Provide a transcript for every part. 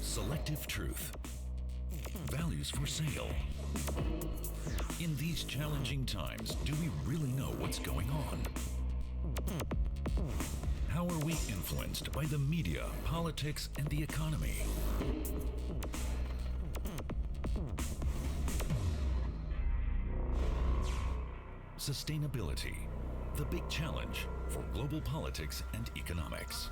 Selective truth. Values for sale. In these challenging times, do we really know what's going on? How are we influenced by the media, politics, and the economy? Sustainability, the big challenge for global politics and economics.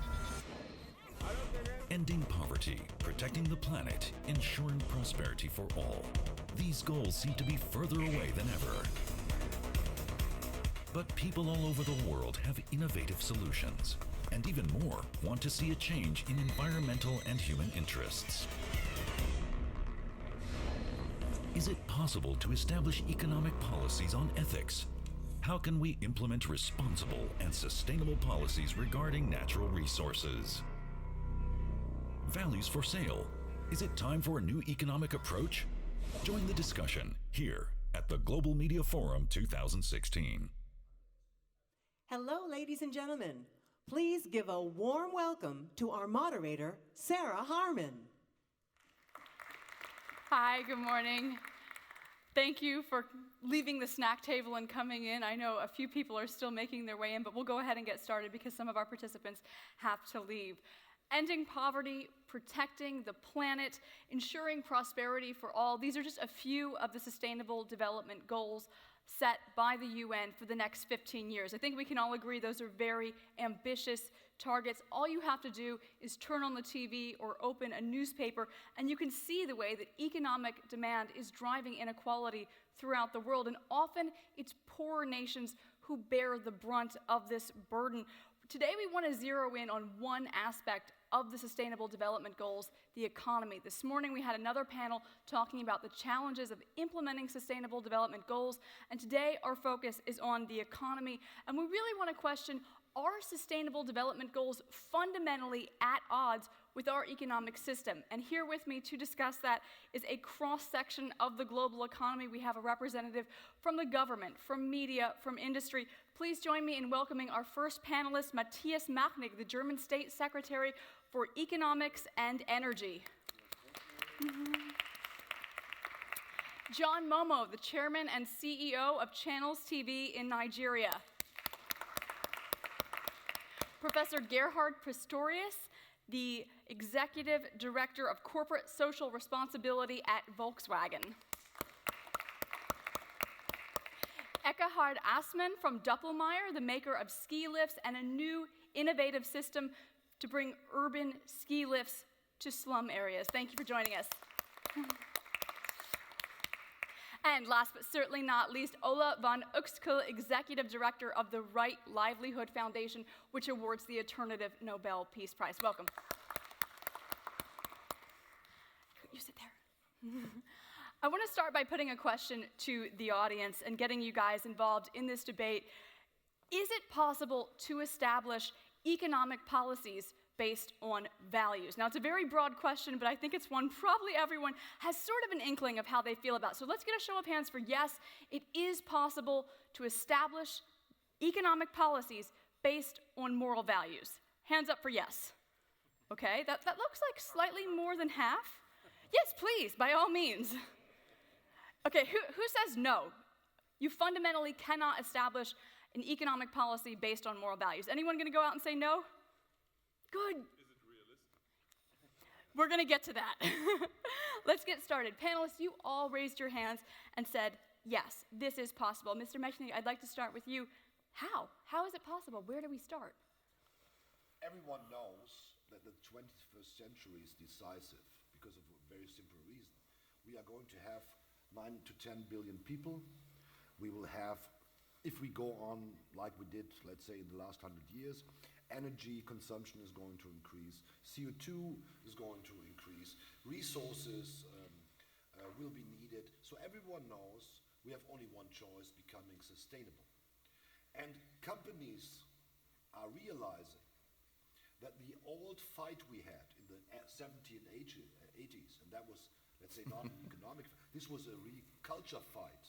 Ending poverty, protecting the planet, ensuring prosperity for all. These goals seem to be further away than ever. But people all over the world have innovative solutions, and even more want to see a change in environmental and human interests. Is it possible to establish economic policies on ethics? How can we implement responsible and sustainable policies regarding natural resources? Values for sale. Is it time for a new economic approach? Join the discussion here at the Global Media Forum 2016. Hello, ladies and gentlemen. Please give a warm welcome to our moderator, Sarah Harmon. Hi, good morning. Thank you for leaving the snack table and coming in. I know a few people are still making their way in, but we'll go ahead and get started because some of our participants have to leave. Ending poverty, protecting the planet, ensuring prosperity for all. These are just a few of the Sustainable Development Goals set by the UN for the next 15 years. I think we can all agree those are very ambitious targets. All you have to do is turn on the TV or open a newspaper, and you can see the way that economic demand is driving inequality throughout the world. And often it's poorer nations who bear the brunt of this burden. Today we want to zero in on one aspect of the Sustainable Development Goals, the economy. This morning we had another panel talking about the challenges of implementing Sustainable Development Goals, and today our focus is on the economy. And we really want to question, are Sustainable Development Goals fundamentally at odds with our economic system? And here with me to discuss that is a cross-section of the global economy. We have a representative from the government, from media, from industry. Please join me in welcoming our first panelist, Matthias Machnig, the German State Secretary for Economics and Energy. John Momo, the Chairman and CEO of Channels TV in Nigeria. Professor Gerhard Pistorius, the Executive Director of Corporate Social Responsibility at Volkswagen. Ekkehard Assmann from Doppelmayr, the maker of ski lifts and a new innovative system to bring urban ski lifts to slum areas. Thank you for joining us. And last but certainly not least, Ola von Uexküll, Executive Director of the Right Livelihood Foundation, which awards the Alternative Nobel Peace Prize. Welcome. You sit there. I want to start by putting a question to the audience and getting you guys involved in this debate. Is it possible to establish economic policies based on values? Now, it's a very broad question, but I think it's one probably everyone has sort of an inkling of how they feel about. So let's get a show of hands for yes, it is possible to establish economic policies based on moral values. Hands up for yes. Okay, that looks like slightly more than half. Yes, please, by all means. Okay, who says no? You fundamentally cannot establish an economic policy based on moral values. Anyone going to go out and say no? Good. Is it realistic? We're going to get to that. Let's get started. Panelists, you all raised your hands and said, yes, this is possible. Mr. Mechnik, I'd like to start with you. How? How is it possible? Where do we start? Everyone knows that the 21st century is decisive because of a very simple reason. We are going to have 9 to 10 billion people. We will have, if we go on like we did, let's say, in the last 100 years, energy consumption is going to increase, CO2 is going to increase, resources will be needed. So everyone knows we have only one choice, becoming sustainable. And companies are realizing that the old fight we had in the 70s and 80s, and that was, let's say, not an economic, this was a culture fight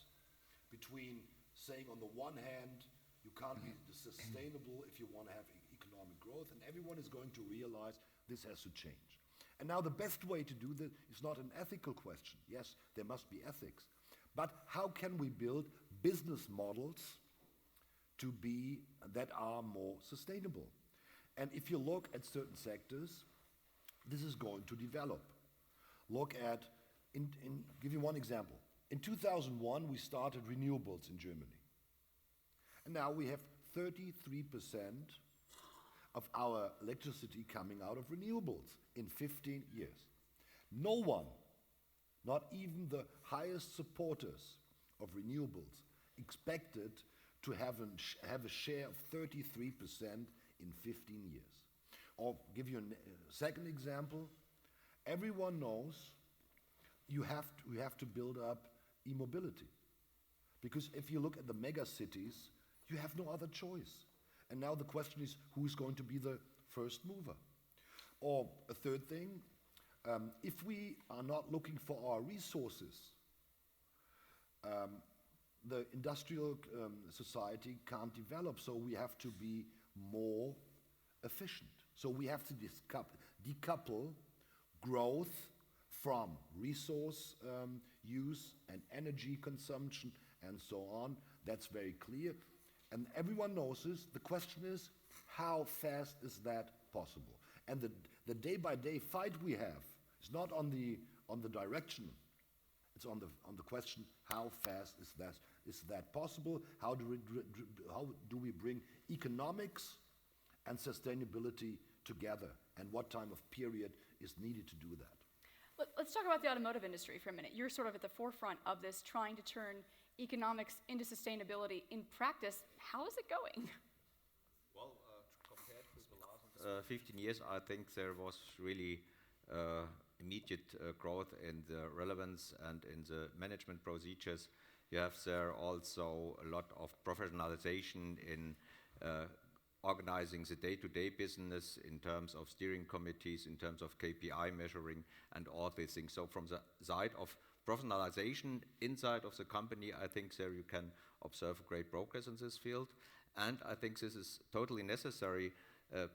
between saying on the one hand, you can't be sustainable if you want to have economic growth, and everyone is going to realize this has to change. And now the best way to do that is not an ethical question. Yes, there must be ethics. But how can we build business models that are more sustainable? And if you look at certain sectors, this is going to develop. Look at, give you one example. In 2001, we started renewables in Germany. And now we have 33% of our electricity coming out of renewables in 15 years. No one, not even the highest supporters of renewables, expected to have a share of 33% in 15 years. Or give you a second example. Everyone knows you have to build up e-mobility. Because if you look at the mega cities, you have no other choice. And now the question is, who is going to be the first mover? Or a third thing, if we are not looking for our resources, the industrial society can't develop, so we have to be more efficient. So we have to decouple growth from resource use and energy consumption and so on. That's very clear. And everyone knows this. The question is, how fast is that possible? And the day-by-day fight we have is not on the direction. It's on the question, how fast is that possible? How do we bring economics and sustainability together? And what time of period is needed to do that? Let's talk about the automotive industry for a minute. You're sort of at the forefront of this, trying to turn economics into sustainability in practice. How is it going? Well, compared with the last 15 years, I think there was really immediate growth in the relevance and in the management procedures. You have there also a lot of professionalization in organizing the day-to-day business in terms of steering committees, in terms of KPI measuring, and all these things. So from the side of professionalization inside of the company, I think there you can observe great progress in this field. And I think this is totally necessary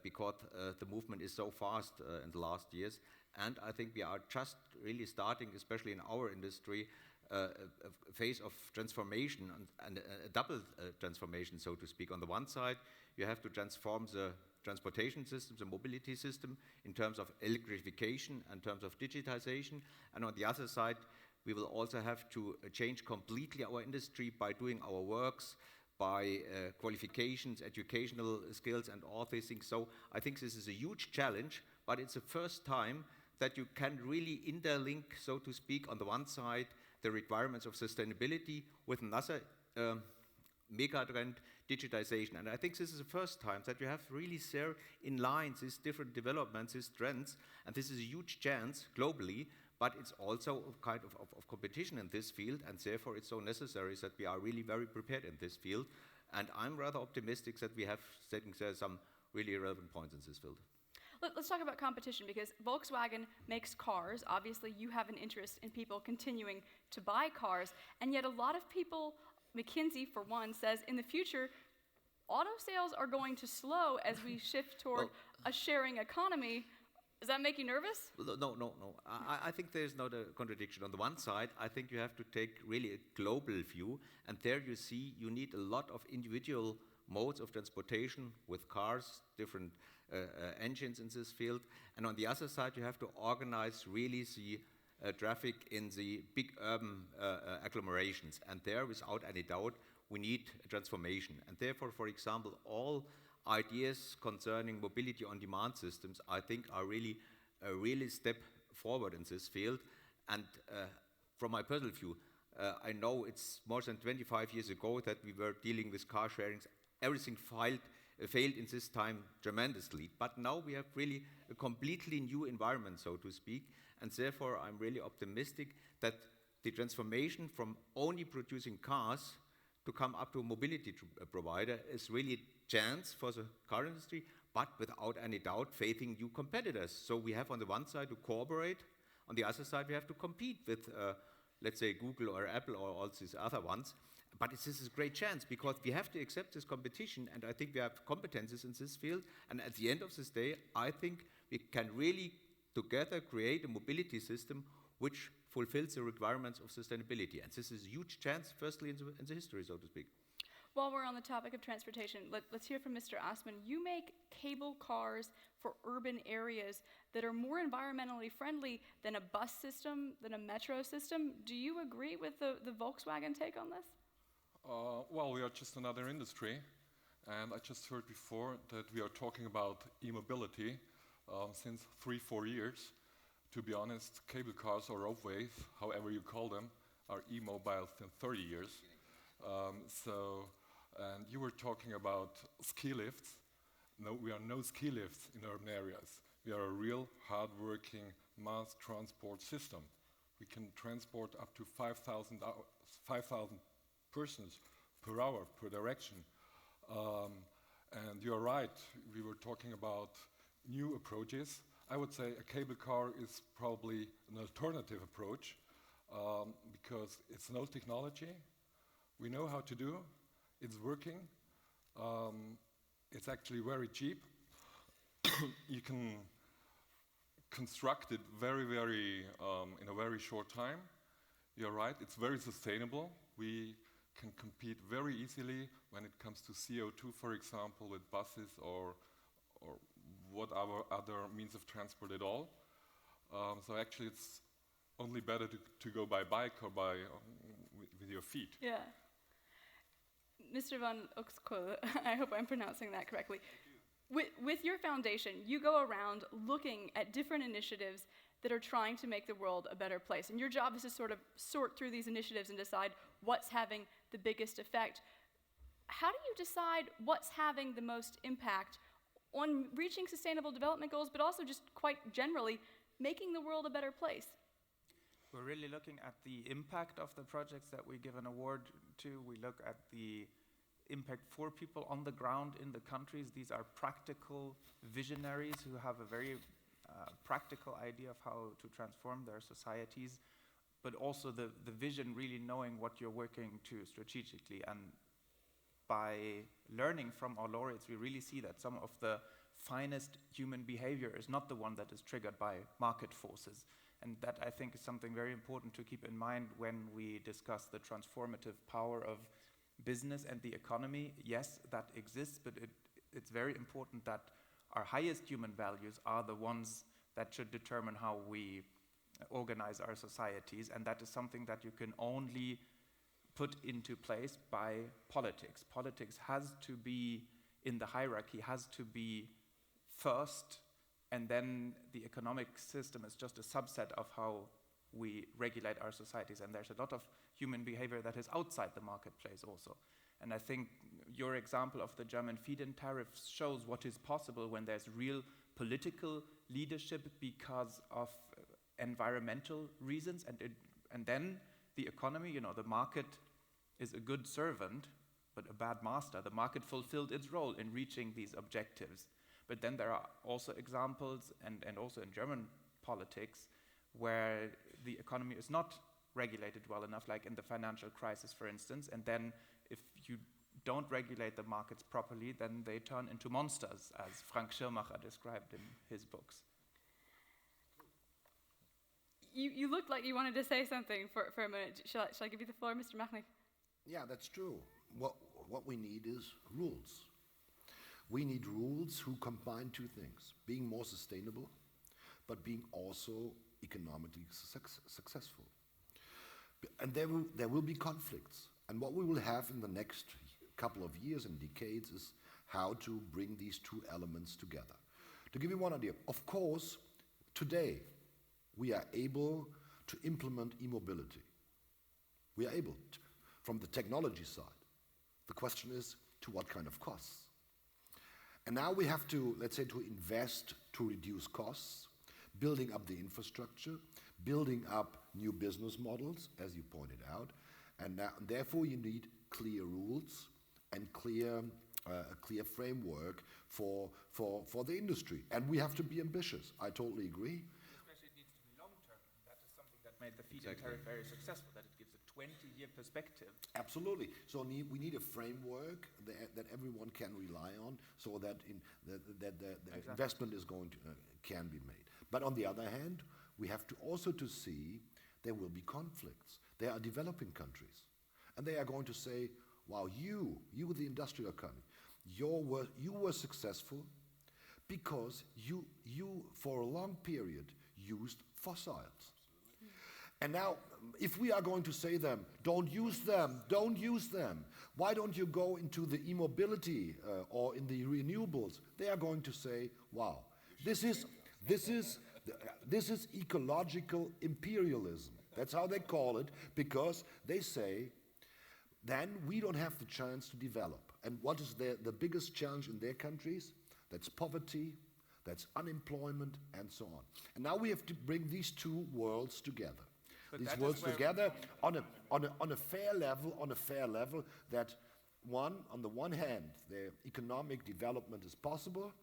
because the movement is so fast in the last years. And I think we are just really starting, especially in our industry, a phase of transformation and a double transformation, so to speak. On the one side, you have to transform the transportation system, the mobility system, in terms of electrification, in terms of digitization. And on the other side, we will also have to change completely our industry by doing our works, by qualifications, educational skills, and all these things. So I think this is a huge challenge, but it's the first time that you can really interlink, so to speak, on the one side, the requirements of sustainability with another mega trend, digitization. And I think this is the first time that you have really there in line these different developments, these trends, and this is a huge chance globally, but it's also a kind of competition in this field, and therefore it's so necessary that we are really very prepared in this field. And I'm rather optimistic that we have taken some really relevant points in this field. Let's talk about competition, because Volkswagen makes cars. Obviously, you have an interest in people continuing to buy cars, and yet a lot of people, McKinsey for one, says in the future, auto sales are going to slow as we shift toward a sharing economy. Does that make you nervous? No. I think there's not a contradiction. On the one side, I think you have to take really a global view, and there you see you need a lot of individual modes of transportation with cars, different engines in this field. And on the other side, you have to organize really the traffic in the big urban agglomerations. And there, without any doubt, we need a transformation. And therefore, for example, all ideas concerning mobility on demand systems, I think, are really a step forward in this field. And from my personal view, I know it's more than 25 years ago that we were dealing with car sharing. Everything failed in this time tremendously. But now we have really a completely new environment, so to speak. And therefore, I'm really optimistic that the transformation from only producing cars to come up to a mobility provider is really a chance for the car industry, but without any doubt facing new competitors. So we have on the one side to cooperate, on the other side we have to compete with, let's say, Google or Apple or all these other ones. But this is a great chance because we have to accept this competition, and I think we have competences in this field. And at the end of this day, I think we can really together create a mobility system which fulfills the requirements of sustainability. And this is a huge chance, firstly, in the history, so to speak. While we're on the topic of transportation, let's hear from Mr. Assmann. You make cable cars for urban areas that are more environmentally friendly than a bus system, than a metro system. Do you agree with the Volkswagen take on this? Well, we are just another industry, and I just heard before that we are talking about e-mobility since 3-4 years. To be honest, cable cars or roadways, however you call them, are e-mobile since 30 years. And you were talking about ski lifts. No, we are no ski lifts in urban areas. We are a real hard-working mass transport system. We can transport up to 5,000 persons per hour, per direction. And you're right, we were talking about new approaches. I would say a cable car is probably an alternative approach because it's an old technology. We know how to do. It's working. It's actually very cheap. You can construct it very, in a very short time. You're right, it's very sustainable. We can compete very easily when it comes to CO2, for example, with buses or whatever other means of transport at all. So actually it's only better to go by bike or with your feet. Yeah. Mr. van Uxkol, I hope I'm pronouncing that correctly. With your foundation, you go around looking at different initiatives that are trying to make the world a better place. And your job is to sort of sort through these initiatives and decide what's having the biggest effect. How do you decide what's having the most impact on reaching sustainable development goals, but also just quite generally making the world a better place? We're really looking at the impact of the projects that we give an award to. We look at the impact for people on the ground in the countries. These are practical visionaries who have a very practical idea of how to transform their societies, but also the vision, really knowing what you're working to strategically. And by learning from our laureates, we really see that some of the finest human behavior is not the one that is triggered by market forces. And that, I think, is something very important to keep in mind when we discuss the transformative power of business and the economy. Yes, that exists, but it's very important that our highest human values are the ones that should determine how we organize our societies, and that is something that you can only put into place by politics. Politics has to be in the hierarchy, has to be first, and then the economic system is just a subset of how we regulate our societies. And there's a lot of human behavior that is outside the marketplace also. And I think your example of the German feed-in tariffs shows what is possible when there's real political leadership because of environmental reasons. And then the economy, the market is a good servant, but a bad master. The market fulfilled its role in reaching these objectives. But then there are also examples, and also in German politics, where the economy is not regulated well enough, like in the financial crisis, for instance, and then if you don't regulate the markets properly, then they turn into monsters, as Frank Schirmacher described in his books. You looked like you wanted to say something for a minute. Shall I give you the floor, Mr. Machnik? Yeah, that's true. What we need is rules. We need rules who combine two things, being more sustainable, but being also economically successful. And there will be conflicts. And what we will have in the next couple of years and decades is how to bring these two elements together. To give you one idea, of course, today we are able to implement e-mobility. We are able to, from the technology side. The question is, to what kind of costs? And now we have to, let's say, to invest to reduce costs, building up the infrastructure, building up new business models, as you pointed out, and therefore you need clear rules and a clear framework for the industry. And we have to be ambitious. I totally agree. Especially it needs to be long-term. That is something that made the feed-in tariff very successful, that it gives a 20-year perspective. Absolutely. So we need a framework that everyone can rely on, so that the investment is going to can be made. But on the other hand, we have to also to see there will be conflicts. They are developing countries. And they are going to say, wow, you the industrial economy, you were successful because you for a long period used fossils. And now, if we are going to say them, don't use them, why don't you go into the e-mobility or in the renewables? They are going to say, wow, this is ecological imperialism. That's how they call it, because they say, then we don't have the chance to develop. And what is the biggest challenge in their countries? That's poverty, that's unemployment, and so on. And now we have to bring these two worlds together. But These that worlds is where- together on a fair level, that on the one hand, their economic development is possible,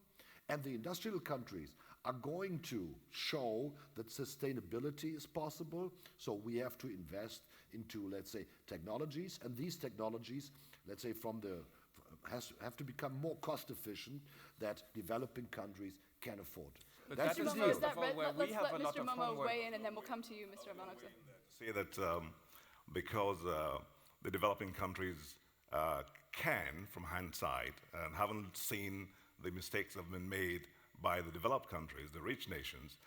and the industrial countries are going to show that sustainability is possible. So we have to invest into, let's say, technologies, and these technologies, let's say, have to become more cost efficient that developing countries can afford. But That's that the is view. first of all where we Let's have let a lot Mr. of Momo homework. weigh in, and then we'll come to you, Mr. Van Oxen. Say that because the developing countries can, from hindsight, and haven't seen the mistakes that have been made by the developed countries, the rich nations,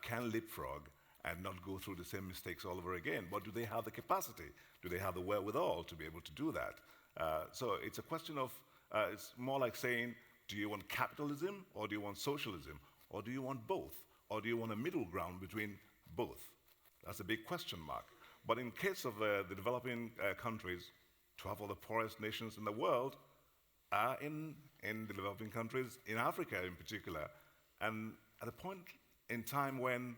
can leapfrog and not go through the same mistakes all over again. But do they have the capacity? Do they have the wherewithal to be able to do that? So it's a question of, it's more like saying, do you want capitalism or do you want socialism? Or do you want both? Or do you want a middle ground between both? That's a big question mark. But in case of the developing countries, 12 of the poorest nations in the world are in the developing countries, in Africa in particular. And at a point in time when,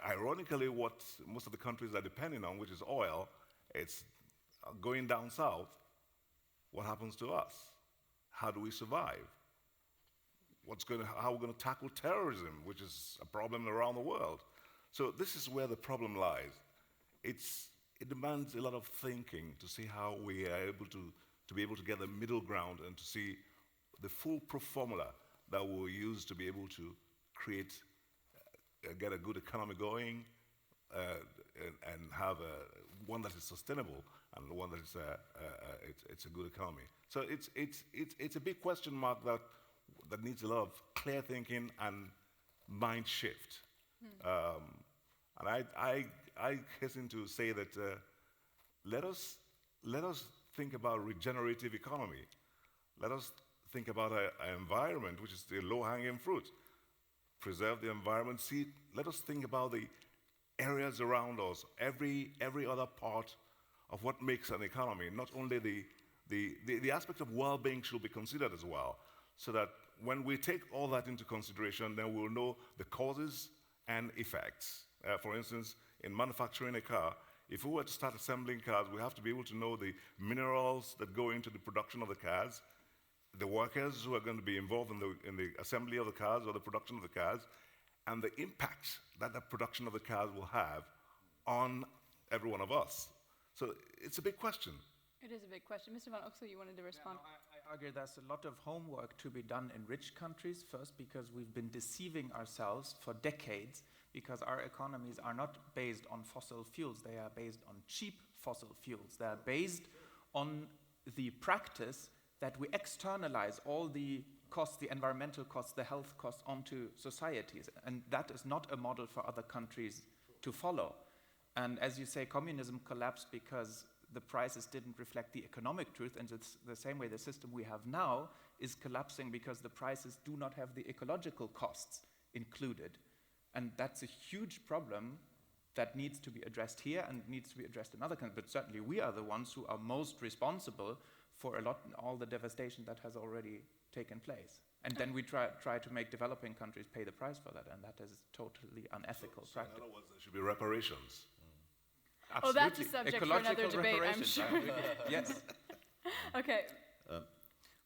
ironically, what most of the countries are depending on, which is oil, it's going down south. What happens to us? How do we survive? How are we going to tackle terrorism, which is a problem around the world? So this is where the problem lies. It demands a lot of thinking to see how we are able to be able to get the middle ground and to see the foolproof formula that we'll use to be able to create, get a good economy going, and have one that is sustainable and one that is it's a good economy. So it's a big question mark that needs a lot of clear thinking and mind shift. And I hasten to say that let us think about regenerative economy. Let us think about an environment which is the low-hanging fruit. Preserve the environment. Let us think about the areas around us, every other part of what makes an economy. Not only the aspect of well-being should be considered as well, so that when we take all that into consideration, then we'll know the causes and effects. For instance, in manufacturing a car, if we were to start assembling cars, we have to be able to know the minerals that go into the production of the cars, the workers who are going to be involved in the assembly of the cars or the production of the cars, and the impact that the production of the cars will have on every one of us. So it's a big question. It is a big question. Mr. Van Oxel, you wanted to respond? I argue there's a lot of homework to be done in rich countries, first because we've been deceiving ourselves for decades, because our economies are not based on fossil fuels, they are based on cheap fossil fuels. They are based on the practice that we externalize all the costs, the environmental costs, the health costs onto societies. And that is not a model for other countries to follow. And as you say, communism collapsed because the prices didn't reflect the economic truth, and it's the same way the system we have now is collapsing because the prices do not have the ecological costs included. And that's a huge problem that needs to be addressed here and needs to be addressed in other countries. But certainly we are the ones who are most responsible for all the devastation that has already taken place. And then we try to make developing countries pay the price for that, and that is totally unethical practice. In other words, there should be reparations. Oh, that's a Absolutely. subject for another Ecological debate, I'm reparations, sure. Yes. Okay.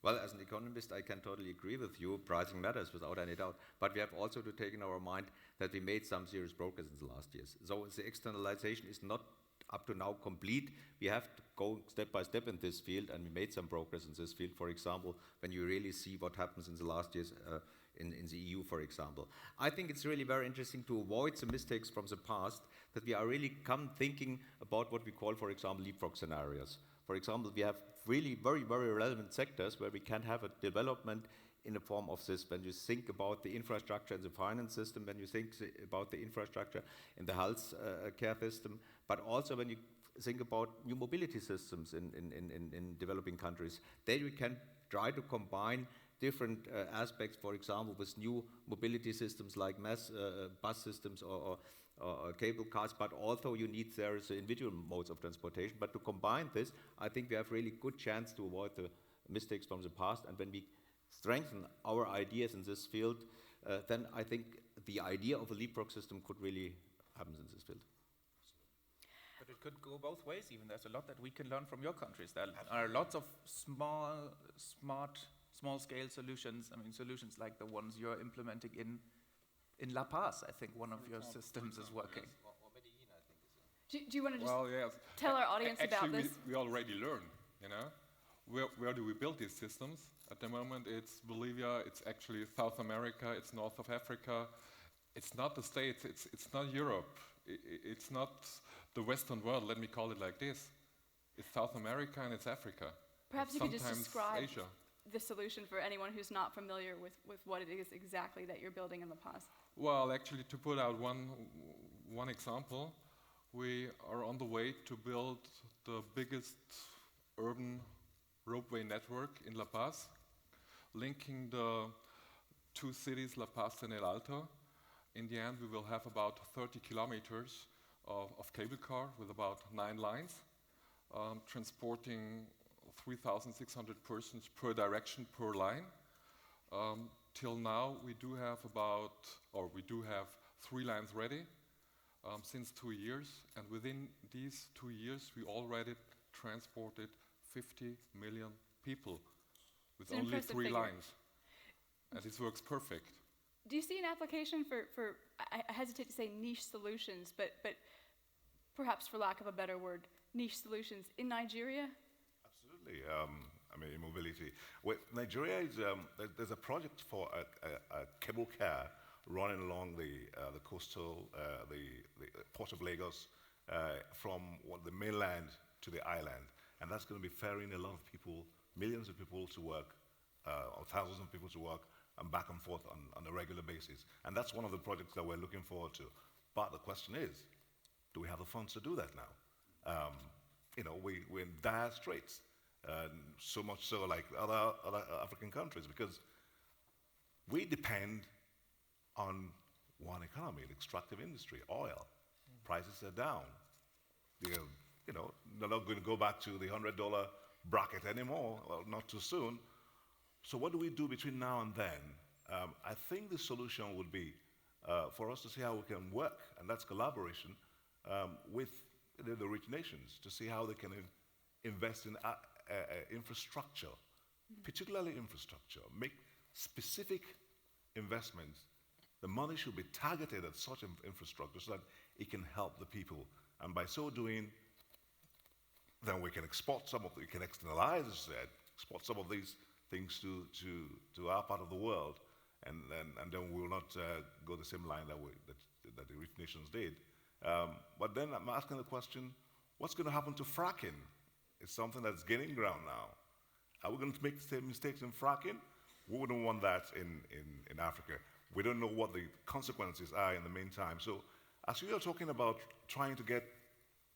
Well, as an economist, I can totally agree with you. Pricing matters without any doubt. But we have also to take in our mind that we made some serious progress in the last years. So the externalization is not up to now complete. We have to go step by step in this field, and we made some progress in this field. For example, when you really see what happens in the last years in the EU, for example. I think it's really very interesting to avoid the mistakes from the past, that we are really thinking about what we call, for example, leapfrog scenarios. For example, we have really very, very relevant sectors where we can have a development in the form of this. When you think about the infrastructure in the finance system, when you think about the infrastructure in the health care system, but also when you think about new mobility systems in developing countries, then we can try to combine different aspects, for example, with new mobility systems like mass bus systems or cable cars, but also you need there is individual modes of transportation. But to combine this, I think we have really good chance to avoid the mistakes from the past. And when we strengthen our ideas in this field, then I think the idea of a leapfrog system could really happen in this field. But it could go both ways even. There's a lot that we can learn from your countries. There are lots of small-scale solutions. I mean, solutions like the ones you're implementing in La Paz. I think one of your systems is working. Do you want to just Well, yes. tell our audience about Actually, this? we already learned, you know. Where do we build these systems? At the moment, it's Bolivia, it's actually South America, it's north of Africa. It's not the States, it's not Europe, it's not the Western world, let me call it like this. It's South America and it's Africa. Perhaps you could just sometimes describe Asia. the solution for anyone who's not familiar with what it is exactly that you're building in La Paz. Well, actually, to put out one example, we are on the way to build the biggest urban roadway network in La Paz, linking the two cities, La Paz and El Alto. In the end, we will have about 30 kilometers of cable car with about 9 lines, transporting 3,600 persons per direction per line. Till now, we do have 3 lines ready since 2 years, and within these 2 years, we already transported 50 million people with only 3 lines. And this works perfect. Do you see an application for I hesitate to say niche solutions, but perhaps for lack of a better word, niche solutions in Nigeria? Absolutely. I mean, in mobility. Well, Nigeria is, there's a project for a cable car running along the coastal, the port of Lagos, from the mainland to the island. And that's going to be ferrying a lot of people, millions of people to work, or thousands of people to work, and back and forth on a regular basis. And that's one of the projects that we're looking forward to. But the question is, do we have the funds to do that now? You know, we're in dire straits, so much so like other African countries, because we depend on one economy, the extractive industry, oil. Prices are down. You know, they're not going to go back to the $100 bracket anymore, well, not too soon. So what do we do between now and then? I think the solution would be for us to see how we can work, and that's collaboration with the rich nations, to see how they can invest in infrastructure, particularly infrastructure, make specific investments. The money should be targeted at such infrastructure so that it can help the people. And by so doing, then we can export some of, we can externalize, as I said, export some of these things to our part of the world, and then we will not go the same line that the rich nations did. But then I'm asking the question, what's going to happen to fracking? It's something that's gaining ground now. Are we going to make the same mistakes in fracking? We wouldn't want that in Africa. We don't know what the consequences are in the meantime. So as we are talking about trying to get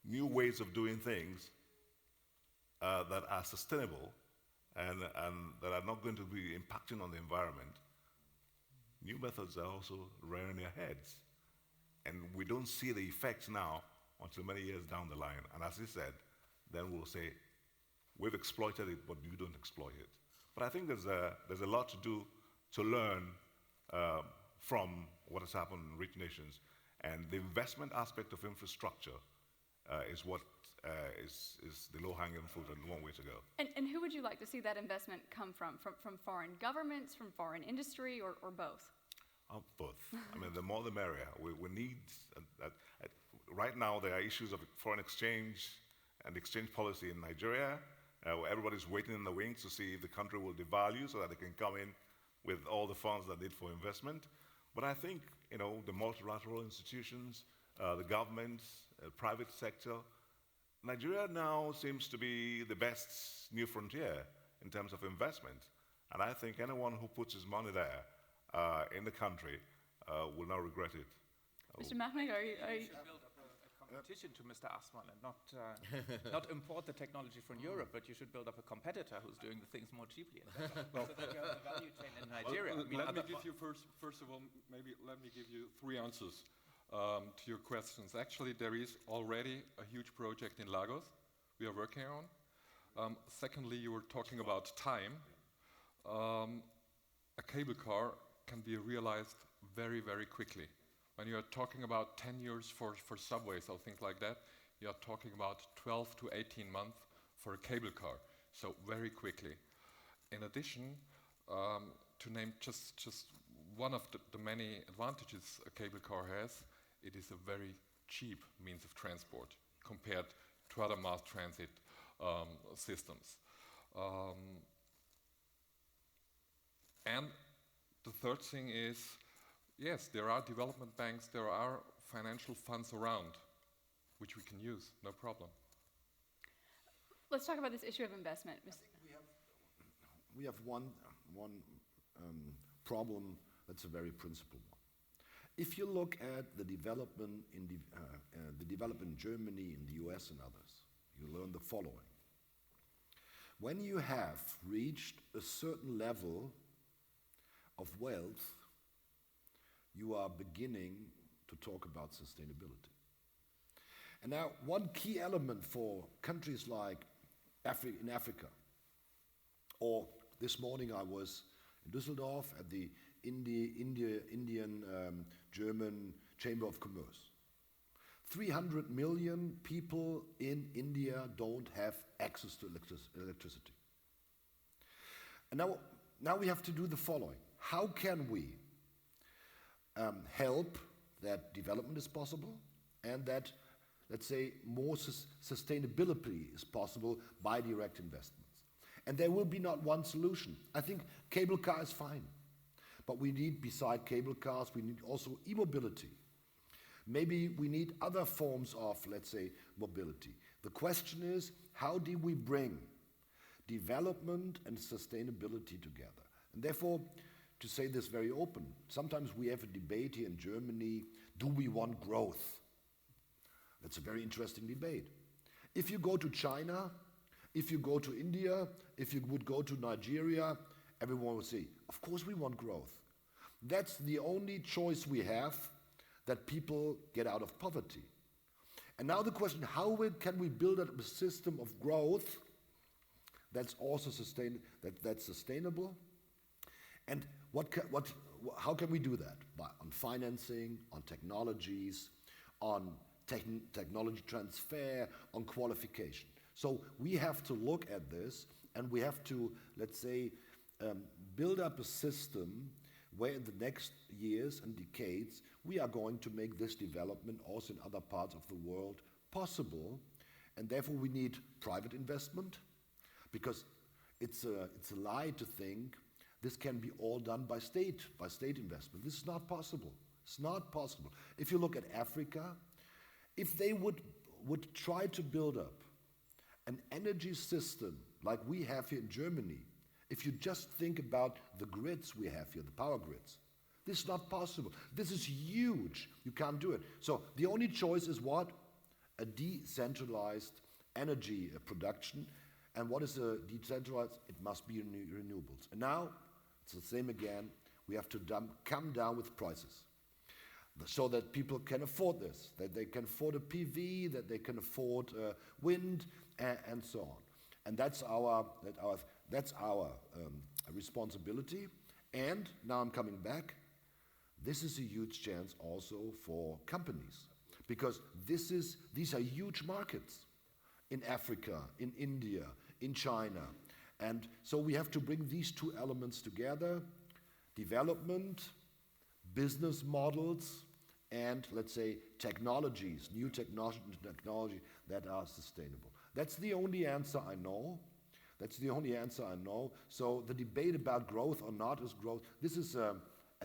new ways of doing things that are sustainable and that are not going to be impacting on the environment, new methods are also rearing their heads. And we don't see the effects now until many years down the line. And as he said, then we'll say, we've exploited it, but you don't exploit it. But I think there's a lot to do to learn from what has happened in rich nations. And the investment aspect of infrastructure is what is the low-hanging fruit and one way to go. And who would you like to see that investment come from? From foreign governments, from foreign industry, or both? Both. I mean, the more the merrier. We need, right now there are issues of foreign exchange and exchange policy in Nigeria, where everybody's waiting in the wings to see if the country will devalue so that they can come in with all the funds that need for investment. But I think, the multilateral institutions, the governments, private sector, Nigeria now seems to be the best new frontier in terms of investment. And I think anyone who puts his money there in the country will not regret it. Mr. Mahmoud, are you Build up a competition to Mr. Asman and not import the technology from Europe, but you should build up a competitor who's doing the things more cheaply and better, so that you have the value chain in Nigeria. Let me give you first of all, maybe let me give you 3 answers to your questions. Actually, there is already a huge project in Lagos we are working on. Secondly, you were talking about time. A cable car can be realized very, very quickly. When you are talking about 10 years for subways or things like that, you are talking about 12 to 18 months for a cable car, so very quickly. In addition, to name just one of the many advantages a cable car has, it is a very cheap means of transport compared to other mass transit systems. And the third thing is, yes, there are development banks, there are financial funds around which we can use, no problem. Let's talk about this issue of investment. I think we have one problem that's a very principal one. If you look at the development in Germany, in the US and others, you learn the following. When you have reached a certain level of wealth, you are beginning to talk about sustainability. And now, one key element for countries like in Africa, or this morning I was in Düsseldorf at the Indian-German Chamber of Commerce. 300 million people in India don't have access to electricity. And now we have to do the following. How can we help that development is possible and that, let's say, more sustainability is possible by direct investments? And there will be not one solution. I think cable car is fine. But we need, beside cable cars, we need also e-mobility. Maybe we need other forms of, let's say, mobility. The question is, how do we bring development and sustainability together? And therefore, to say this very open, sometimes we have a debate here in Germany, do we want growth? That's a very interesting debate. If you go to China, if you go to India, if you would go to Nigeria, everyone would say, of course we want growth. That's the only choice we have, that people get out of poverty. And now the question, how can we build a system of growth that's also that's sustainable? And how can we do that? On financing, on technologies, on technology transfer, on qualification. So we have to look at this, and we have to, let's say, build up a system where in the next years and decades we are going to make this development also in other parts of the world possible. And therefore we need private investment, because it's a lie to think this can be all done by state investment. This is not possible. It's not possible. If you look at Africa, if they would try to build up an energy system like we have here in Germany, if you just think about the grids we have here, the power grids, this is not possible. This is huge. You can't do it. So the only choice is what? A decentralized energy production. And what is a decentralized? It must be renewables. And now, it's the same again. We have to come down with prices so that people can afford this, that they can afford a PV, that they can afford wind, and so on. And that's our responsibility. And now I'm coming back. This is a huge chance also for companies, because these are huge markets in Africa, in India, in China. And so we have to bring these two elements together: development, business models, and, let's say, technologies, new technology that are sustainable. That's the only answer I know That's the only answer I know. So the debate about growth or not is growth. This is a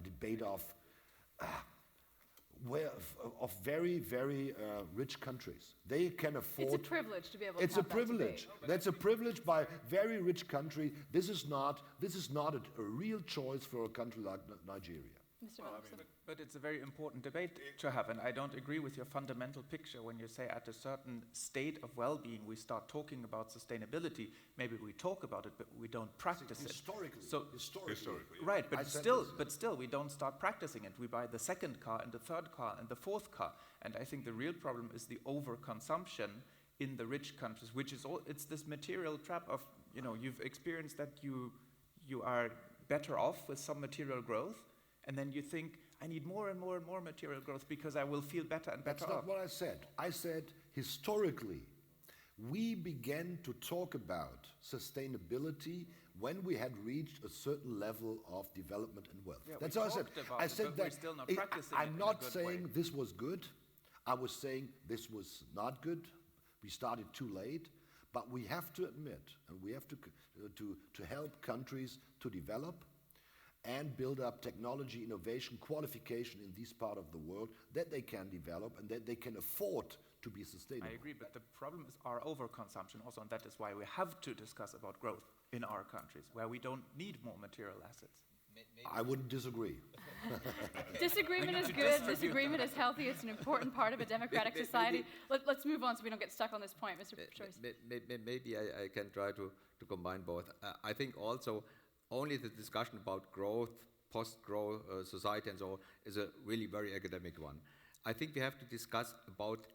debate of very, very rich countries. They can afford. It's a privilege to be able to It's a have that privilege. debate. That's a privilege by very rich country. This is not a real choice for a country like Nigeria. Mr. Philipson. But it's a very important debate to have, and I don't agree with your fundamental picture when you say at a certain state of well-being we start talking about sustainability. Maybe we talk about it, but we don't practice it. Historically. Right, I but said still, we don't start practicing it. We buy the second car and the third car and the fourth car, and I think the real problem is the overconsumption in the rich countries, which is it's this material trap of, you've experienced that you are better off with some material growth, and then you think, I need more and more and more material growth because I will feel better and better That's off. not what I said. I said historically, we began to talk about sustainability when we had reached a certain level of development and wealth. Yeah, That's we all I said. talked about I it, said but that we're still not practicing it I'm in a not good saying way. this was good. I was saying this was not good. We started too late. But we have to admit, and we have to help countries to develop and build up technology, innovation, qualification in this part of the world that they can develop and that they can afford to be sustainable. I agree, but the problem is our overconsumption also, and that is why we have to discuss about growth in our countries, where we don't need more material assets. I wouldn't disagree. Disagreement is good. Disagreement is healthy. It's an important part of a democratic society. Let's move on so we don't get stuck on this point, Mr. Choice. Maybe I can try to combine both. I think also only the discussion about growth, post-growth society and so on is a really very academic one. I think we have to discuss about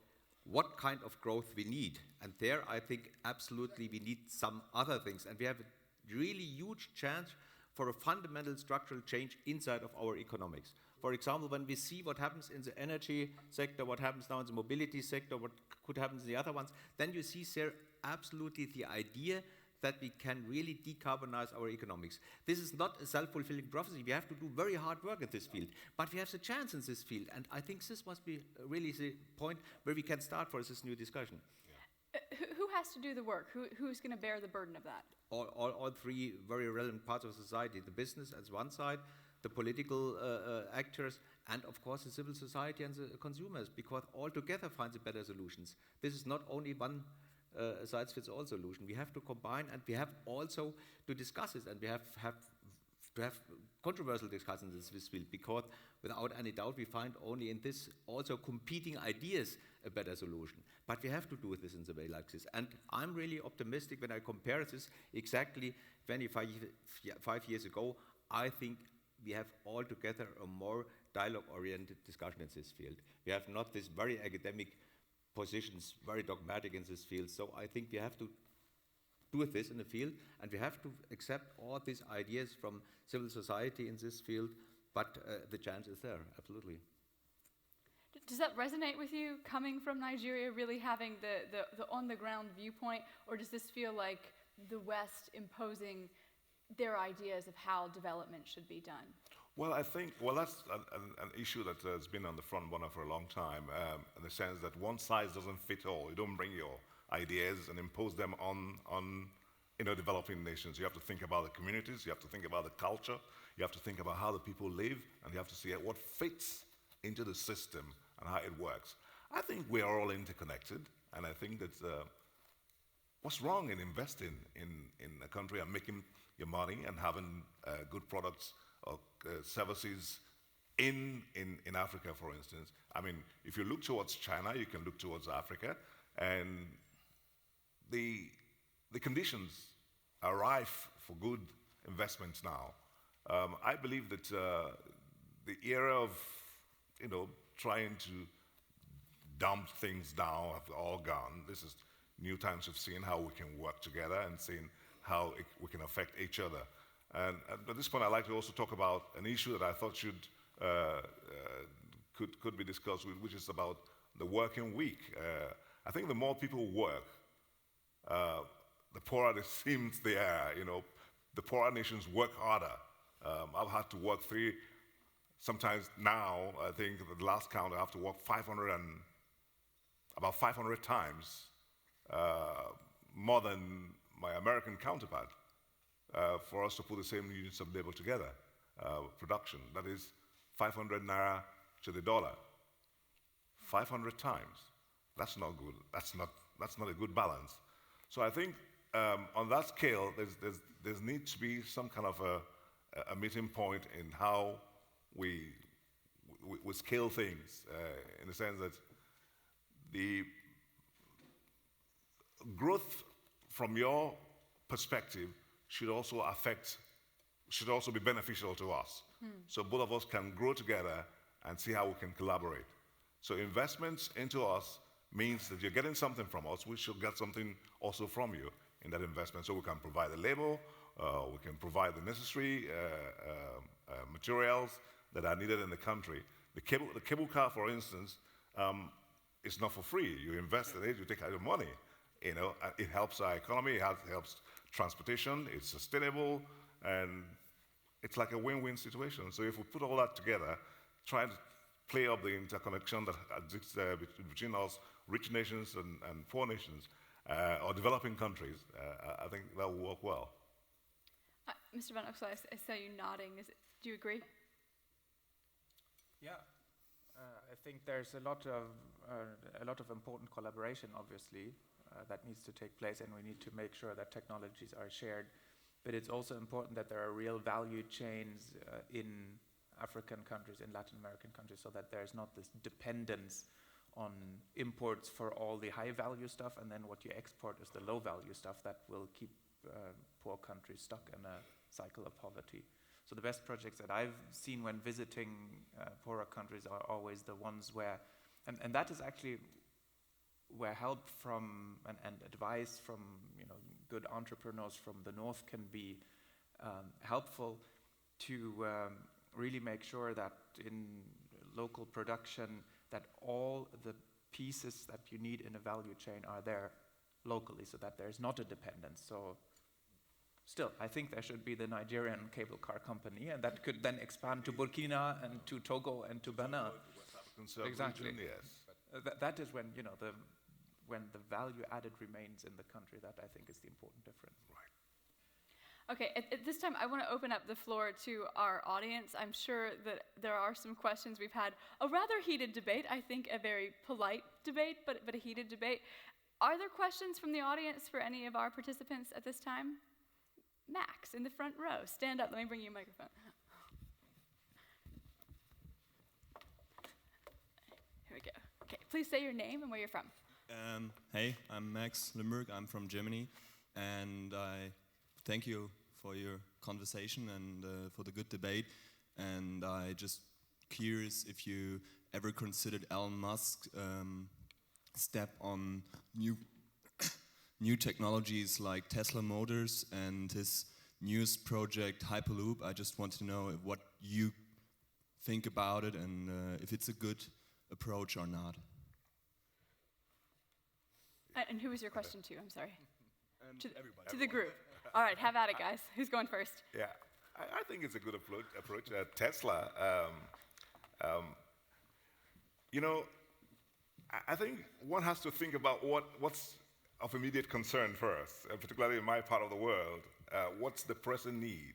what kind of growth we need. And there I think absolutely we need some other things. And we have a really huge chance for a fundamental structural change inside of our economics. For example, when we see what happens in the energy sector, what happens now in the mobility sector, what could happen in the other ones, then you see there absolutely the idea that we can really decarbonize our economics. This is not a self-fulfilling prophecy. We have to do very hard work in this field, but we have the chance in this field, and I think this must be really the point where we can start for this new discussion. Who has to do the work? Who's going to bear the burden of that? All three very relevant parts of society, the business as one side, the political actors, and of course the civil society and the consumers, because all together find the better solutions. This is not only one size-fits-all solution. We have to combine, and we have also to discuss it, and we have to have controversial discussions in this field, because without any doubt we find only in this also competing ideas a better solution. But we have to do this in the way like this. And I'm really optimistic when I compare this exactly 25 years ago. I think we have altogether a more dialogue-oriented discussion in this field. We have not this very academic positions, very dogmatic in this field. So I think we have to do this in the field, and we have to accept all these ideas from civil society in this field, but the chance is there, absolutely. Does that resonate with you, coming from Nigeria, really having the on-the-ground viewpoint, or does this feel like the West imposing their ideas of how development should be done? Well, I think, that's an issue that has been on the front burner for a long time, in the sense that one size doesn't fit all. You don't bring your ideas and impose them on developing nations. You have to think about the communities, you have to think about the culture, you have to think about how the people live, and you have to see what fits into the system and how it works. I think we are all interconnected, and I think that what's wrong in investing in a country and making your money and having good products or services in Africa, for instance. I mean, if you look towards China, you can look towards Africa, and the conditions are rife for good investments now. I believe that the era of trying to dump things down have all gone. This is new times of seeing how we can work together and seeing how we can affect each other. And at this point, I'd like to also talk about an issue that I thought could be discussed, which is about the working week. I think the more people work, the poorer it seems they are. The poorer nations work harder. I've had to work sometimes now, I think at the last count, I have to work about 500 times more than my American counterpart for us to put the same units of labor together, production. That is 500 naira to the dollar, 500 times. That's not good. That's not a good balance. So I think on that scale, there's need to be some kind of a meeting point in how we scale things, in the sense that the growth from your perspective should also be beneficial to us. So both of us can grow together and see how we can collaborate. So investments into us means that you're getting something from us, we should get something also from you in that investment. So we can provide the labor, we can provide the necessary materials that are needed in the country. The cable car, for instance, is not for free. You invest in it, you take out your money. You know, it helps our economy, it helps transportation, it's sustainable, and it's like a win-win situation. So if we put all that together, try to play up the interconnection that exists between us, rich nations and poor nations, or developing countries, I think that will work well. Mr. Van Oxel, I saw you nodding. Do you agree? Yeah, I think there's a lot of important collaboration, obviously, that needs to take place, and we need to make sure that technologies are shared. But it's also important that there are real value chains in African countries, in Latin American countries, so that there's not this dependence on imports for all the high-value stuff, and then what you export is the low-value stuff that will keep poor countries stuck in a cycle of poverty. So the best projects that I've seen when visiting poorer countries are always the ones where, and that is actually where help from and advice from good entrepreneurs from the north can be helpful to really make sure that in local production that all the pieces that you need in a value chain are there locally, so that there's not a dependence. So still, I think there should be the Nigerian cable car company, and that could then expand to Burkina and to Togo and to Benin. Exactly. Region, yes. That is when when the value added remains in the country. That I think is the important difference. Right. Okay, at this time I want to open up the floor to our audience. I'm sure that there are some questions. We've had a rather heated debate, I think a very polite debate, but a heated debate. Are there questions from the audience for any of our participants at this time? Max, in the front row. Stand up, let me bring you a microphone. Here we go. Okay, please say your name and where you're from. Hey, I'm Max Limburg. I'm from Germany, and I thank you for your conversation and for the good debate. And I just curious if you ever considered Elon Musk's step on new technologies like Tesla Motors and his newest project Hyperloop. I just want to know what you think about it and if it's a good approach or not. And who was your question to? I'm sorry. Everybody. To the group. All right, have at it, guys. Who's going first? Yeah, I think it's a good approach. Tesla, I think one has to think about what's of immediate concern first, particularly in my part of the world. What's the present need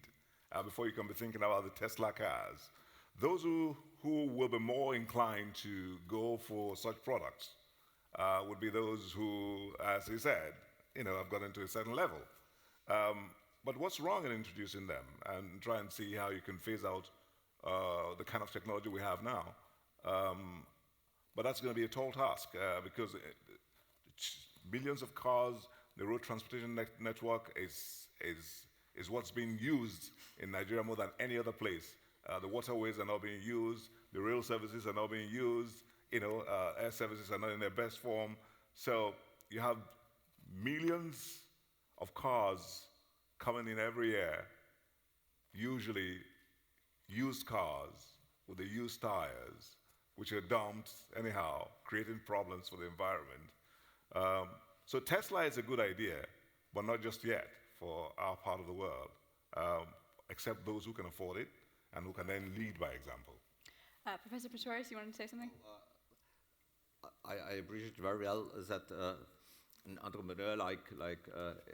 before you can be thinking about the Tesla cars? Those who will be more inclined to go for such products would be those who, as he said, have gotten to a certain level. But what's wrong in introducing them and try and see how you can phase out the kind of technology we have now? But that's going to be a tall task because millions of cars, the road transportation network is what's being used in Nigeria more than any other place. The waterways are not being used, the rail services are not being used, air services are not in their best form. So you have millions of cars coming in every year, usually used cars with the used tires, which are dumped anyhow, creating problems for the environment. So Tesla is a good idea, but not just yet for our part of the world, except those who can afford it and who can then lead by example. Professor Pretorius, you wanted to say something? I appreciate very well that an entrepreneur like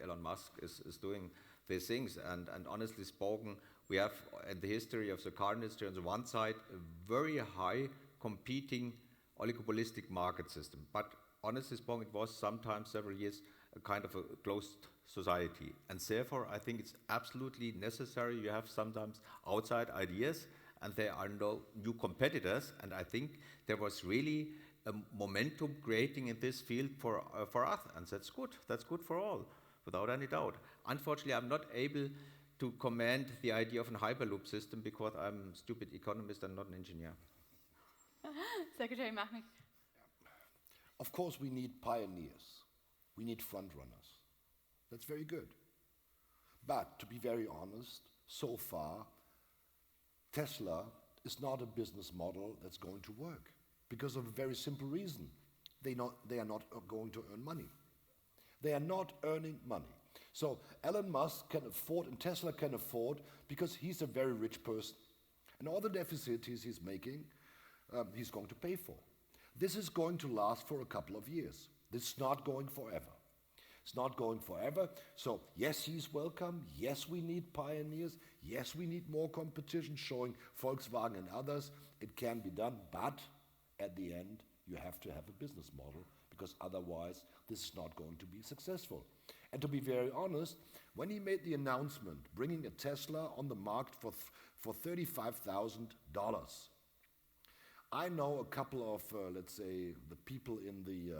Elon Musk is doing these things. And honestly spoken, we have in the history of the car industry on the one side a very high competing oligopolistic market system. But honestly spoken, it was sometimes several years a kind of a closed society. And therefore, I think it's absolutely necessary. You have sometimes outside ideas, and there are no new competitors. And I think there was really a momentum creating in this field for us, and that's good. That's good for all, without any doubt. Unfortunately, I'm not able to commend the idea of a Hyperloop system because I'm a stupid economist and not an engineer. Secretary Machnik. Of course, we need pioneers. We need front runners. That's very good. But to be very honest, so far, Tesla is not a business model that's going to work because of a very simple reason. They are not going to earn money. They are not earning money. So Elon Musk can afford, and Tesla can afford, because he's a very rich person. And all the deficits he's making, he's going to pay for. This is going to last for a couple of years. This is not going forever. It's not going forever. So yes, he's welcome. Yes, we need pioneers. Yes, we need more competition showing Volkswagen and others. It can be done, but at the end, you have to have a business model because otherwise this is not going to be successful. And to be very honest, when he made the announcement bringing a Tesla on the market for $35,000, I know a couple of, let's say, the people in the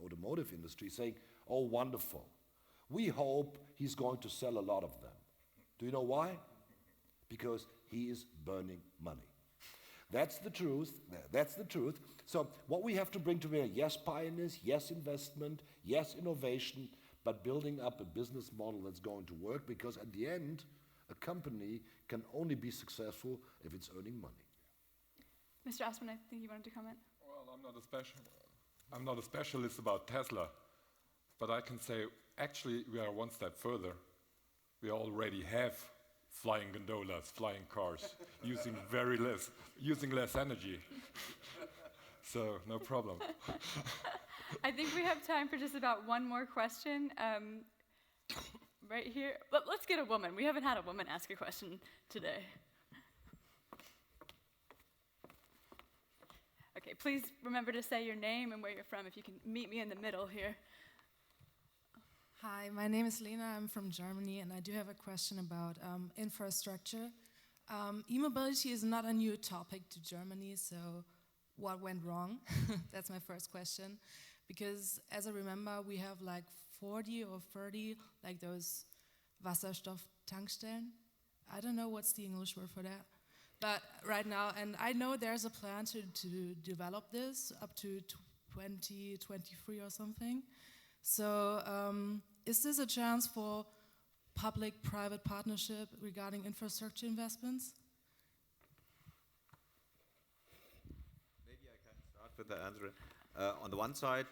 automotive industry saying, oh, wonderful. We hope he's going to sell a lot of them. Do you know why? Because he is burning money. That's the truth. That's the truth. So what we have to bring to bear, yes, pioneers, yes, investment, yes, innovation, but building up a business model that's going to work, because at the end, a company can only be successful if it's earning money. Mr. Aspen, I think you wanted to comment. Well, I'm not a specialist about Tesla, but I can say actually we are one step further. We already have flying gondolas, flying cars, using less energy. So no problem. I think we have time for just about one more question. Right here. Let's get a woman. We haven't had a woman ask a question today. Okay, please remember to say your name and where you're from if you can meet me in the middle here. Hi, my name is Lena. I'm from Germany, and I do have a question about infrastructure. E-mobility is not a new topic to Germany, so what went wrong? That's my first question. Because as I remember, we have like 40 or 30, like those Wasserstoff-Tankstellen. I don't know what's the English word for that. But right now, and I know there's a plan to develop this up to 2023 or something. So is this a chance for public-private partnership regarding infrastructure investments? Maybe I can start with the answer. On the one side,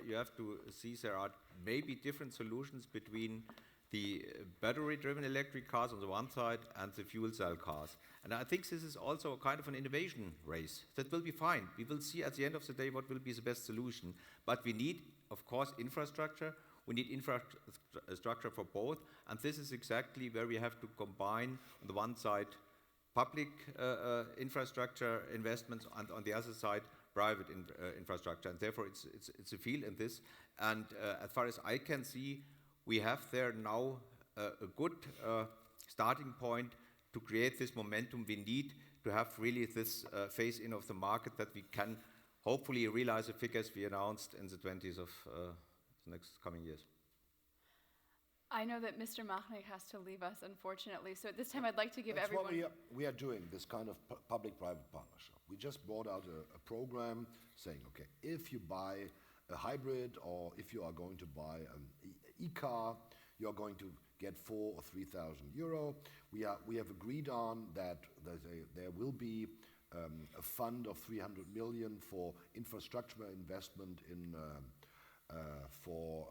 you have to see there are maybe different solutions between the battery-driven electric cars on the one side and the fuel cell cars. And I think this is also a kind of an innovation race. That will be fine. We will see at the end of the day what will be the best solution. But we need, of course, infrastructure. We need infrastructure for both. And this is exactly where we have to combine, on the one side, public infrastructure investments, and on the other side, private infrastructure. And therefore, it's a field in this. And as far as I can see, we have there now a good starting point to create this momentum. We need to have really this phase-in of the market that we can hopefully realize the figures we announced in the 20s of the next coming years. I know that Mr. Machnik has to leave us, unfortunately. So at this time, I'd like to give That's everyone... what we are doing, this kind of public-private partnership. We just brought out a program saying, okay, if you buy a hybrid or if you are going to buy an e-car, you're going to get 4,000 or 3,000 euro. We have agreed on that there will be a fund of 300 million for infrastructure investment in for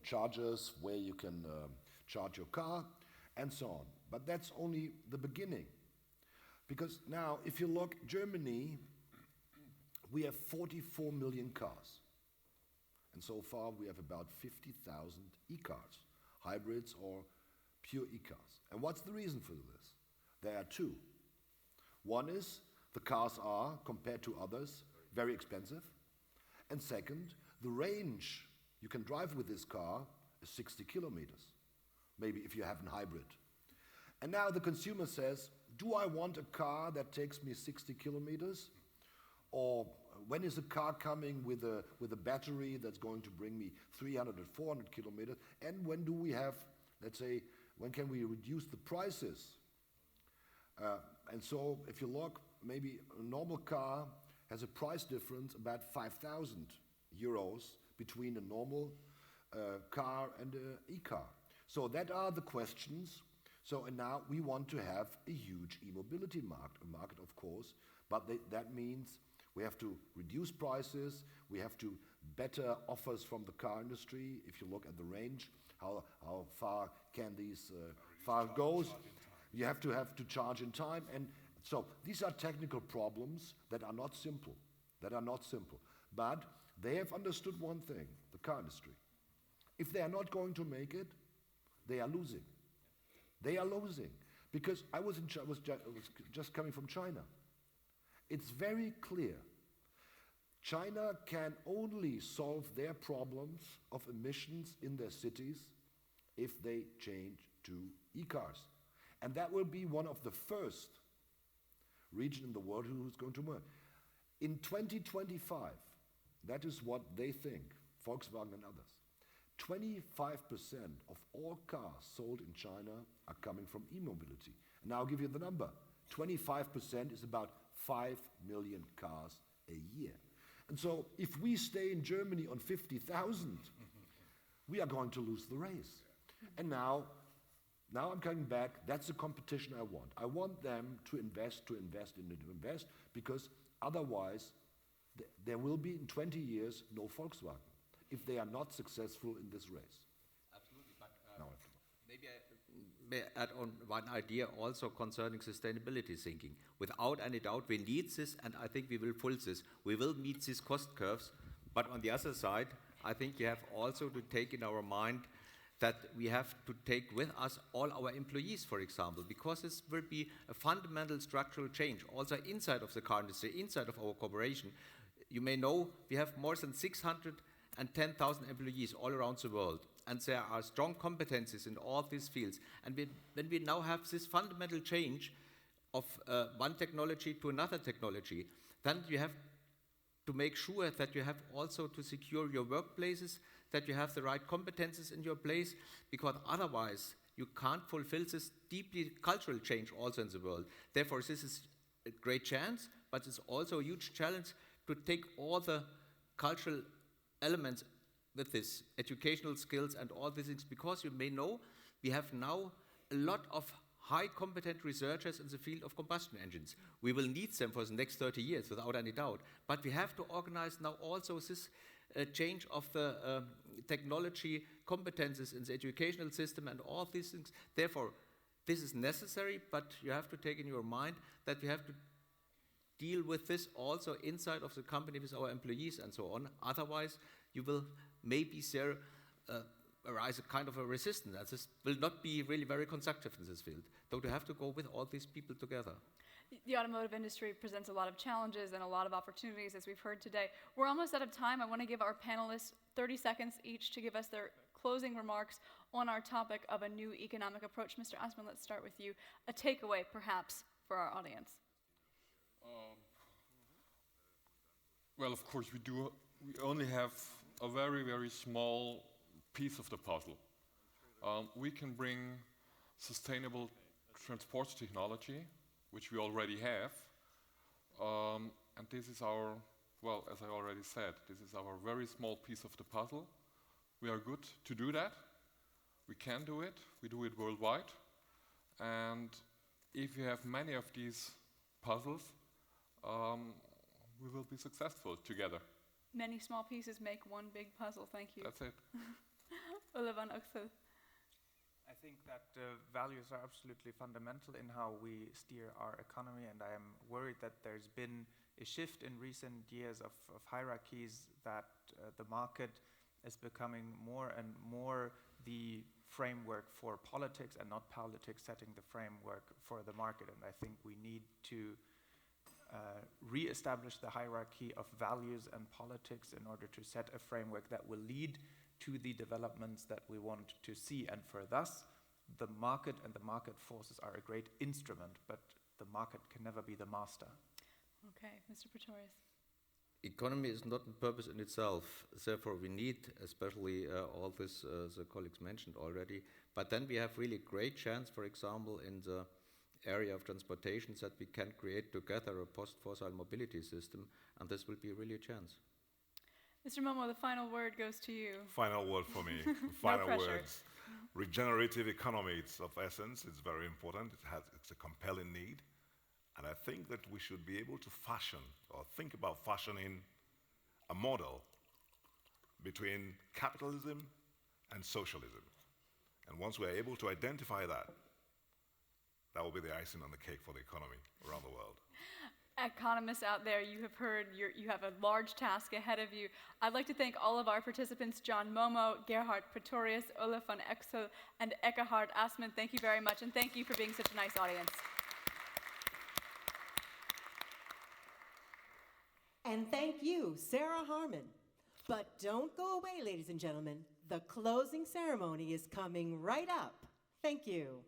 chargers where you can charge your car and so on. But that's only the beginning. Because now, if you look, Germany, we have 44 million cars. And so far we have about 50,000 e-cars, hybrids or pure e-cars. And what's the reason for this? There are two. One is the cars are, compared to others, very expensive. And second, the range you can drive with this car is 60 kilometers, maybe if you have a hybrid. And now the consumer says, do I want a car that takes me 60 kilometers? Or when is a car coming with a battery that's going to bring me 300 or 400 kilometers? And when do we have, let's say, when can we reduce the prices? And so if you look, maybe a normal car has a price difference about 5,000 euros between a normal car and an e-car. So that are the questions. So and now we want to have a huge e-mobility market, of course, but that means we have to reduce prices, we have to better offers from the car industry. If you look at the range, how far can these far goes? You have to charge in time, and so these are technical problems that are not simple. But they have understood one thing: the car industry. If they are not going to make it, they are losing. They are losing because I was just coming from China. It's very clear. China can only solve their problems of emissions in their cities if they change to e-cars. And that will be one of the first region in the world who's going to work. In 2025, that is what they think, Volkswagen and others, 25% of all cars sold in China are coming from e-mobility. And I'll give you the number. 25% is about 5 million cars a year. And so if we stay in Germany on 50,000, we are going to lose the race. And now I'm coming back, that's the competition I want. I want them to invest, because otherwise there will be in 20 years no Volkswagen if they are not successful in this race. Absolutely, but maybe I may add on one idea also concerning sustainability thinking. Without any doubt, we need this, and I think we will fulfill this. We will meet these cost curves, but on the other side, I think you have also to take in our mind that we have to take with us all our employees, for example, because this will be a fundamental structural change, also inside of the car industry, inside of our corporation. You may know we have more than 610,000 employees all around the world, and there are strong competencies in all these fields. And when we now have this fundamental change of one technology to another technology, then you have to make sure that you have also to secure your workplaces, that you have the right competences in your place, because otherwise you can't fulfill this deeply cultural change also in the world. Therefore, this is a great chance, but it's also a huge challenge to take all the cultural elements with this, educational skills and all these things, because you may know we have now a lot of high competent researchers in the field of combustion engines. We will need them for the next 30 years without any doubt, but we have to organize now also this change of the technology competences in the educational system and all these things. Therefore, this is necessary, but you have to take in your mind that we have to deal with this also inside of the company with our employees and so on. Otherwise, you will maybe there arise a kind of a resistance. And this will not be really very constructive in this field. So you have to go with all these people together. The automotive industry presents a lot of challenges and a lot of opportunities, as we've heard today. We're almost out of time. I want to give our panelists 30 seconds each to give us their closing remarks on our topic of a new economic approach. Mr. Asman, let's start with you. A takeaway, perhaps, for our audience. Well, of course, we only have a very, very small piece of the puzzle. We can bring sustainable transport technology, which we already have, and this is our, well, as I already said, this is our very small piece of the puzzle. We are good to do that. We can do it. We do it worldwide. And if we have many of these puzzles, we will be successful together. Many small pieces make one big puzzle. Thank you. That's it. Olavan Oksel. I think that values are absolutely fundamental in how we steer our economy, and I am worried that there's been a shift in recent years of hierarchies, that the market is becoming more and more the framework for politics and not politics setting the framework for the market. And I think we need to re-establish the hierarchy of values and politics in order to set a framework that will lead to the developments that we want to see. And for thus, the market and the market forces are a great instrument, but the market can never be the master. Okay, Mr. Pretorius. Economy is not a purpose in itself, therefore we need, especially all this the colleagues mentioned already, but then we have really great chance, for example, in the area of transportation, that we can create together a post-fossil mobility system, and this will be really a chance. Mr. Momo, the final word goes to you. Final word for me. Final words. Regenerative economy, it's of essence, it's very important, it's a compelling need. And I think that we should be able to fashion or think about fashioning a model between capitalism and socialism. And once we're able to identify that, that will be the icing on the cake for the economy around the world. Economists out there, you have heard you have a large task ahead of you. I'd like to thank all of our participants, John Momo, Gerhard Pretorius, Ole van Exel, and Ekkehard Assmann. Thank you very much, and thank you for being such a nice audience. And thank you, Sarah Harmon. But don't go away, ladies and gentlemen. The closing ceremony is coming right up. Thank you.